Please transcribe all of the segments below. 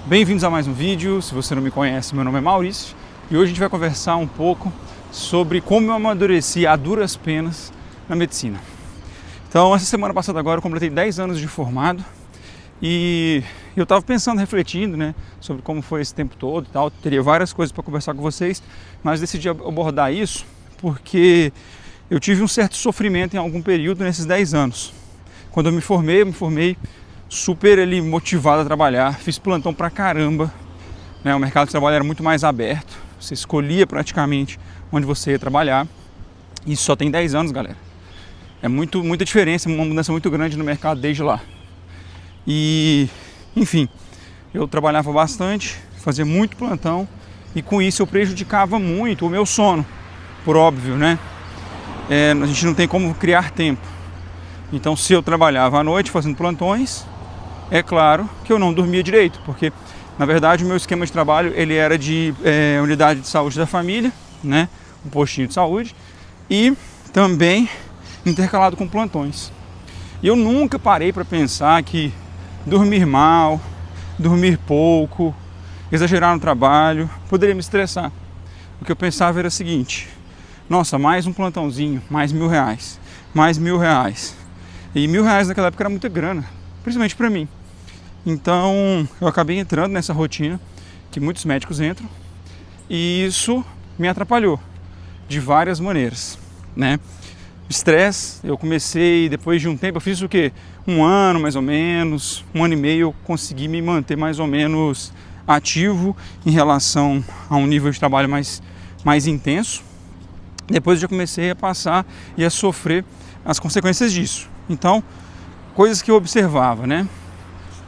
Bem-vindos a mais um vídeo. Se você não me conhece, meu nome é Maurício e hoje a gente vai conversar um pouco sobre como eu amadureci a duras penas na medicina. Então, essa semana passada agora eu completei 10 anos de formado e eu estava pensando, refletindo, sobre como foi esse tempo todo e tal. Teria várias coisas para conversar com vocês, mas decidi abordar isso porque eu tive um certo sofrimento em algum período nesses 10 anos. Quando eu me formei super motivado a trabalhar, fiz plantão pra caramba, o mercado de trabalho era muito mais aberto, você escolhia praticamente onde você ia trabalhar, e isso só tem 10 anos, galera. É muita diferença, uma mudança muito grande no mercado desde lá. E, enfim, eu trabalhava bastante, fazia muito plantão, e com isso eu prejudicava muito o meu sono, por óbvio, a gente não tem como criar tempo. Então, se eu trabalhava à noite fazendo plantões, é claro que eu não dormia direito, porque, na verdade, o meu esquema de trabalho ele era de unidade de saúde da família, um postinho de saúde, e também intercalado com plantões. E eu nunca parei para pensar que dormir mal, dormir pouco, exagerar no trabalho, poderia me estressar. O que eu pensava era o seguinte: nossa, mais um plantãozinho, mais R$1.000, mais R$1.000. E R$1.000 naquela época era muita grana, principalmente para mim. Então eu acabei entrando nessa rotina que muitos médicos entram e isso me atrapalhou de várias maneiras, Estresse, eu comecei depois de um tempo, eu fiz o quê? Um ano mais ou menos, um ano e meio eu consegui me manter mais ou menos ativo em relação a um nível de trabalho mais intenso. Depois eu já comecei a passar e a sofrer as consequências disso. Então, coisas que eu observava,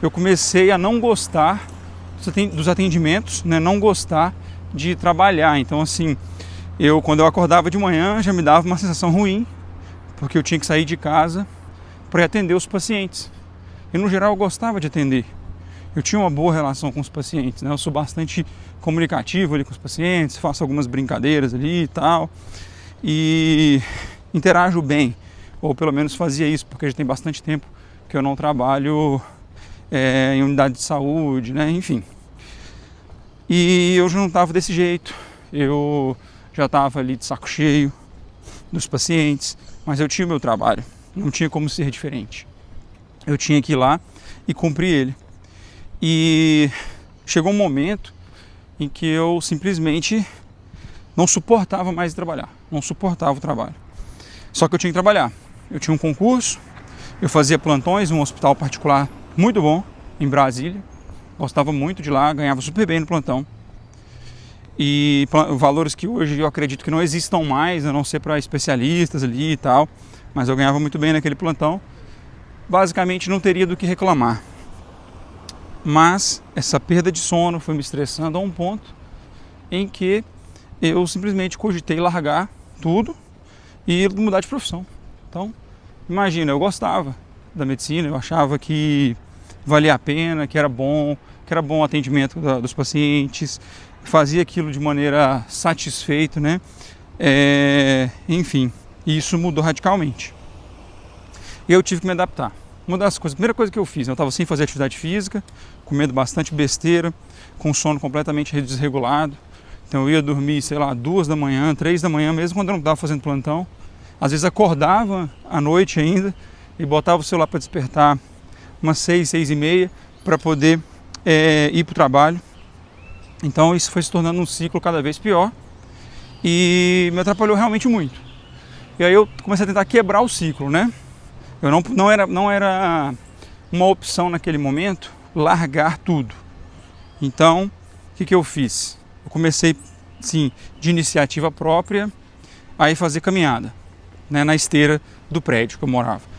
eu comecei a não gostar dos atendimentos, não gostar de trabalhar. Então, assim, quando eu acordava de manhã já me dava uma sensação ruim, porque eu tinha que sair de casa para atender os pacientes. E, no geral, eu gostava de atender. Eu tinha uma boa relação com os pacientes, Eu sou bastante comunicativo ali com os pacientes, faço algumas brincadeiras ali e tal. E interajo bem, ou pelo menos fazia isso, porque já tem bastante tempo que eu não trabalho em unidade de saúde, enfim. E eu já não estava desse jeito, eu já estava ali de saco cheio dos pacientes, mas eu tinha o meu trabalho, não tinha como ser diferente. Eu tinha que ir lá e cumprir ele. E chegou um momento em que eu simplesmente não suportava mais trabalhar, não suportava o trabalho. Só que eu tinha que trabalhar. Eu tinha um concurso, eu fazia plantões num hospital particular muito bom, em Brasília. Gostava muito de lá, ganhava super bem no plantão. E valores que hoje eu acredito que não existam mais, a não ser para especialistas ali e tal. Mas eu ganhava muito bem naquele plantão. Basicamente não teria do que reclamar. Mas essa perda de sono foi me estressando a um ponto em que eu simplesmente cogitei largar tudo e mudar de profissão. Então, imagina, eu gostava da medicina, eu achava que valia a pena, que era bom o atendimento dos pacientes, fazia aquilo de maneira satisfeita, enfim, isso mudou radicalmente. E eu tive que me adaptar. Uma das coisas, a primeira coisa que eu fiz, eu estava sem fazer atividade física, comendo bastante besteira, com sono completamente desregulado. Então eu ia dormir, 2 da manhã, 3 da manhã, mesmo quando eu não estava fazendo plantão. Às vezes acordava à noite ainda e botava o celular para despertar umas 6, 6h30 para poder ir para o trabalho. Então isso foi se tornando um ciclo cada vez pior e me atrapalhou realmente muito. E aí eu comecei a tentar quebrar o ciclo, Eu não era uma opção naquele momento largar tudo. Então, o que eu fiz? Eu comecei, sim, de iniciativa própria, a ir fazer caminhada, na esteira do prédio que eu morava.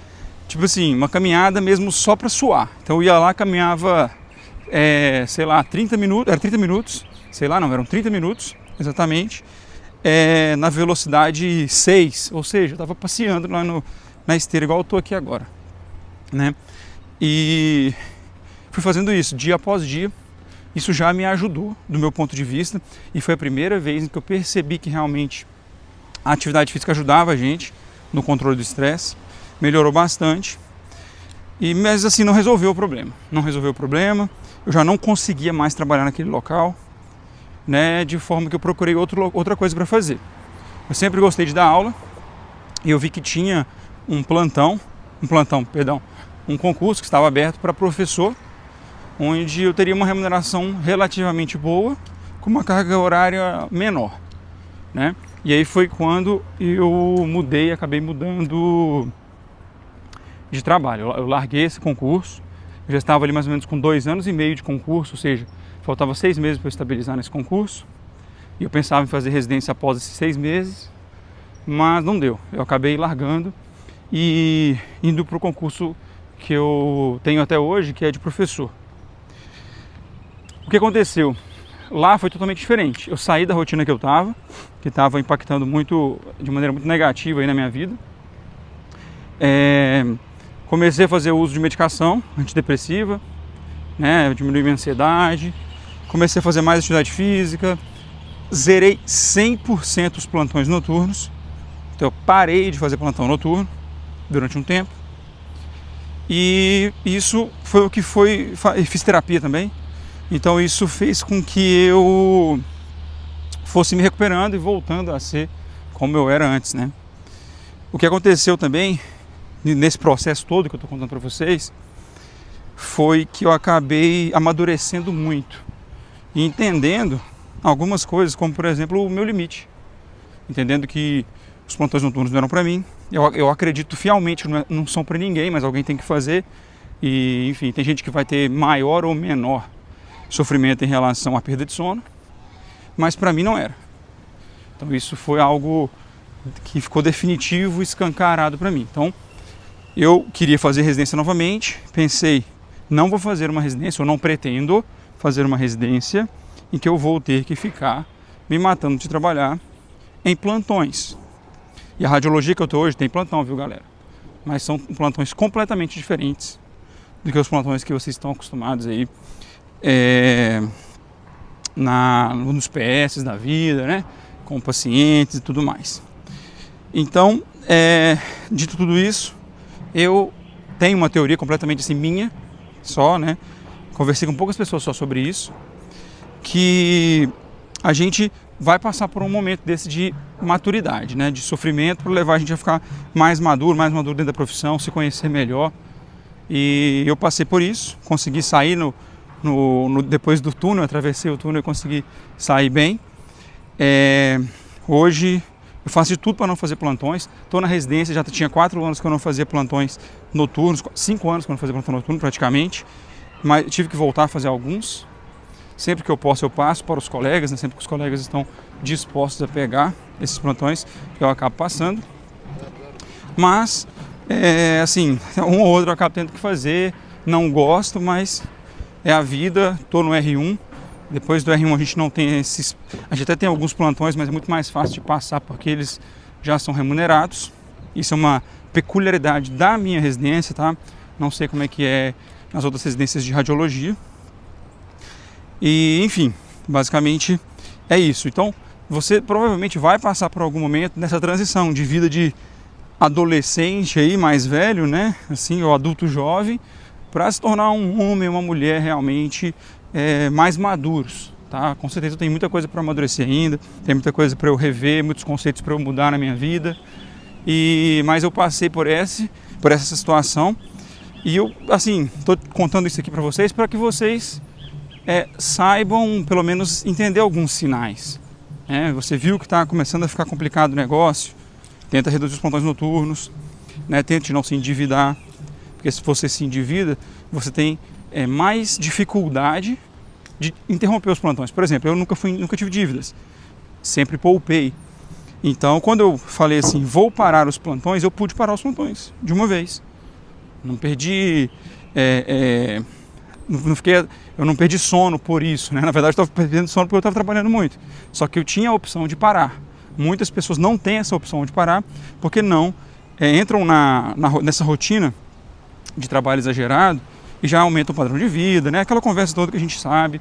Tipo assim, uma caminhada mesmo só para suar. Então eu ia lá, caminhava, 30 minutos, eram 30 minutos, eram 30 minutos, exatamente, na velocidade 6, ou seja, eu estava passeando lá na esteira, igual eu estou aqui agora, E fui fazendo isso dia após dia. Isso já me ajudou, do meu ponto de vista, e foi a primeira vez em que eu percebi que realmente a atividade física ajudava a gente no controle do estresse, melhorou bastante, mas assim não resolveu o problema. eu já não conseguia mais trabalhar naquele local, né, de forma que eu procurei outra coisa para fazer. Eu sempre gostei de dar aula e eu vi que tinha um concurso que estava aberto para professor, onde eu teria uma remuneração relativamente boa, com uma carga horária menor, né? E aí foi quando eu acabei mudando de trabalho. Eu larguei esse concurso, eu já estava ali mais ou menos com 2 anos e meio de concurso, ou seja, faltava 6 meses para eu estabilizar nesse concurso. E eu pensava em fazer residência após esses 6 meses, mas não deu. Eu acabei largando e indo para o concurso que eu tenho até hoje, que é de professor. O que aconteceu? Lá foi totalmente diferente. Eu saí da rotina que eu estava, que estava impactando de maneira muito negativa aí na minha vida. Comecei a fazer uso de medicação antidepressiva, né? Diminuí minha ansiedade, comecei a fazer mais atividade física, zerei 100% os plantões noturnos. Então eu parei de fazer plantão noturno durante um tempo. E isso foi o que fiz terapia também. Então isso fez com que eu fosse me recuperando e voltando a ser como eu era antes, né? O que aconteceu também, nesse processo todo que eu estou contando para vocês, foi que eu acabei amadurecendo muito e entendendo algumas coisas, como por exemplo o meu limite. Entendendo que os plantões noturnos não eram para mim. Eu acredito fielmente que não são para ninguém, mas alguém tem que fazer. E enfim, tem gente que vai ter maior ou menor sofrimento em relação à perda de sono, mas para mim não era. Então isso foi algo que ficou definitivo e escancarado para mim. Então eu queria fazer residência novamente, pensei, não vou fazer uma residência, ou não pretendo fazer uma residência em que eu vou ter que ficar me matando de trabalhar em plantões. E a radiologia que eu estou hoje tem plantão, viu, galera? Mas são plantões completamente diferentes do que os plantões que vocês estão acostumados aí nos PS da vida, né? Com pacientes e tudo mais. Então, dito tudo isso, eu tenho uma teoria completamente assim minha, só, né? Conversei com poucas pessoas só sobre isso, que a gente vai passar por um momento desse de maturidade, né? De sofrimento, para levar a gente a ficar mais maduro dentro da profissão, se conhecer melhor. E eu passei por isso, consegui sair depois do túnel, atravessei o túnel e consegui sair bem. Hoje eu faço de tudo para não fazer plantões. Estou na residência, já tinha 4 anos que eu não fazia plantões noturnos, 5 anos que eu não fazia plantão noturno praticamente, mas tive que voltar a fazer alguns. Sempre que eu posso eu passo para os colegas, né? Sempre que os colegas estão dispostos a pegar esses plantões, eu acabo passando. Mas, assim, um ou outro eu acabo tendo que fazer, não gosto, mas é a vida, estou no R1. Depois do R1 a gente não tem esses... A gente até tem alguns plantões, mas é muito mais fácil de passar porque eles já são remunerados. Isso é uma peculiaridade da minha residência, tá? Não sei como é que é nas outras residências de radiologia. E, enfim, basicamente é isso. Então, você provavelmente vai passar por algum momento nessa transição de vida de adolescente aí, mais velho, né? Assim, ou adulto jovem, para se tornar um homem, uma mulher realmente mais maduros, tá? Com certeza eu tenho muita coisa para amadurecer ainda, tem muita coisa para eu rever, muitos conceitos para eu mudar na minha vida. Mas eu passei por essa situação e eu, assim, estou contando isso aqui para vocês para que vocês saibam, pelo menos, entender alguns sinais. Você viu que está começando a ficar complicado o negócio, tenta reduzir os plantões noturnos, né? Tente não se endividar, porque se você se endivida, você tem mais dificuldade de interromper os plantões. Por exemplo, eu nunca tive dívidas, sempre poupei. Então, quando eu falei assim, vou parar os plantões, eu pude parar os plantões de uma vez. Não perdi... eu não perdi sono por isso, né? Na verdade, eu estava perdendo sono porque eu estava trabalhando muito. Só que eu tinha a opção de parar. Muitas pessoas não têm essa opção de parar porque não entram nessa rotina de trabalho exagerado e já aumenta o padrão de vida, né? Aquela conversa toda que a gente sabe,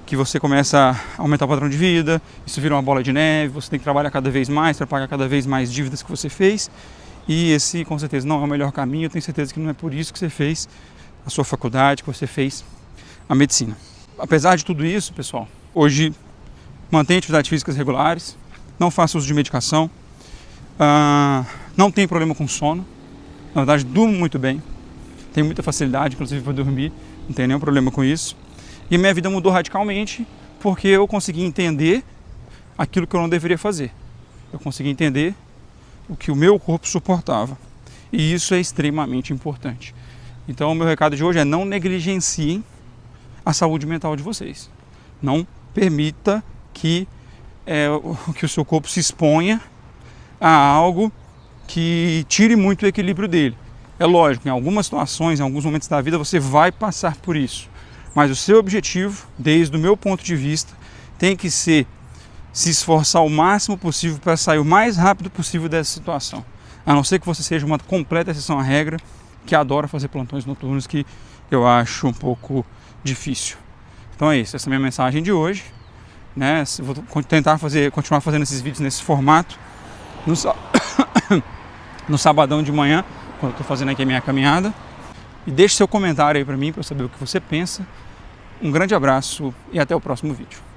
que você começa a aumentar o padrão de vida, isso vira uma bola de neve, você tem que trabalhar cada vez mais para pagar cada vez mais dívidas que você fez. E esse, com certeza, não é o melhor caminho. Eu tenho certeza que não é por isso que você fez a sua faculdade, que você fez a medicina. Apesar de tudo isso, pessoal, hoje mantenho atividades físicas regulares, não faço uso de medicação, não tenho problema com sono, na verdade durmo muito bem, tenho muita facilidade, inclusive para dormir, não tenho nenhum problema com isso. E minha vida mudou radicalmente porque eu consegui entender aquilo que eu não deveria fazer. Eu consegui entender o que o meu corpo suportava. E isso é extremamente importante. Então o meu recado de hoje é: não negligenciem a saúde mental de vocês. Não permita que o seu corpo se exponha a algo que tire muito o equilíbrio dele. É lógico, em algumas situações, em alguns momentos da vida, você vai passar por isso. Mas o seu objetivo, desde o meu ponto de vista, tem que ser se esforçar o máximo possível para sair o mais rápido possível dessa situação. A não ser que você seja uma completa exceção à regra, que adora fazer plantões noturnos, que eu acho um pouco difícil. Então é isso, essa é a minha mensagem de hoje. Né? Vou tentar continuar fazendo esses vídeos nesse formato no sabadão de manhã, quando eu estou fazendo aqui a minha caminhada. E deixe seu comentário aí para mim, para eu saber o que você pensa. Um grande abraço e até o próximo vídeo.